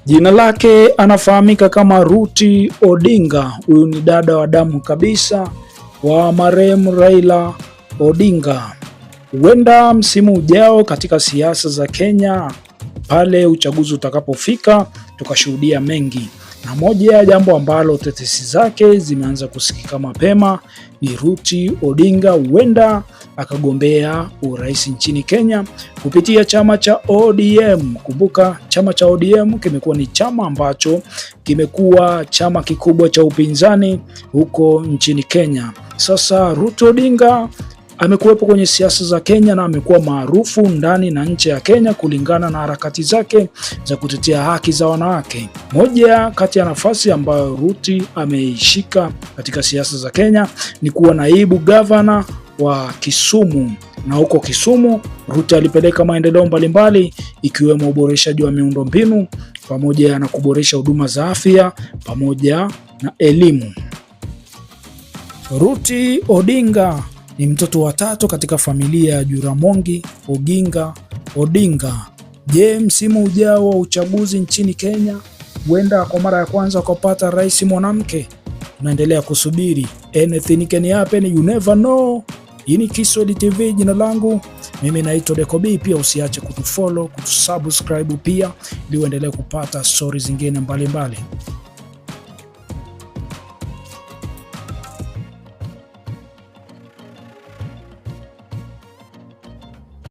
Jina lake anafahamika kama Ruth Odinga. Huyu ni dada wa damu kabisa wa marehemu Raila Odinga. Huenda msimu ujao katika siasa za Kenya, pale uchaguzi utakapofika, tukashuhudia mengi. Na moja ya jambo ambalo tetesi zake zimeanza kusikika mapema ni Ruth Odinga huenda akagombea urais nchini Kenya kupitia chama cha ODM. Kumbuka chama cha ODM kimekuwa ni chama ambacho kimekuwa chama kikubwa cha upinzani huko nchini Kenya. Sasa Ruth Odinga amekuwepo kwenye siasa za Kenya na amekuwa maarufu ndani na nje ya Kenya kulingana na harakati zake za kutetea haki za wanawake. Moja kati ya nafasi ambayo Ruth ameishika katika siasa za Kenya ni kuwa naibu gavana wa Kisumu, na huko Kisumu Ruth alipeleka maendeleo mbalimbali ikiwemo uboreshaji wa miundombinu pamoja na kuboresha huduma za afya pamoja na elimu. Ruth Odinga ni mtoto wa tatu katika familia ya Jaramogi Oginga Odinga. Je, msimu ujao wa uchaguzi nchini Kenya huenda kwa mara ya kwanza kupata rais mwanamke? Tunaendelea kusubiri. Anything can happen, you never know. Hii ni Kiswahili TV, jina langu mimi naitwa Dekobi. Pia usiache kutufollow, kutusubscribe pia ili uendelee kupata stories zingine mbalimbali.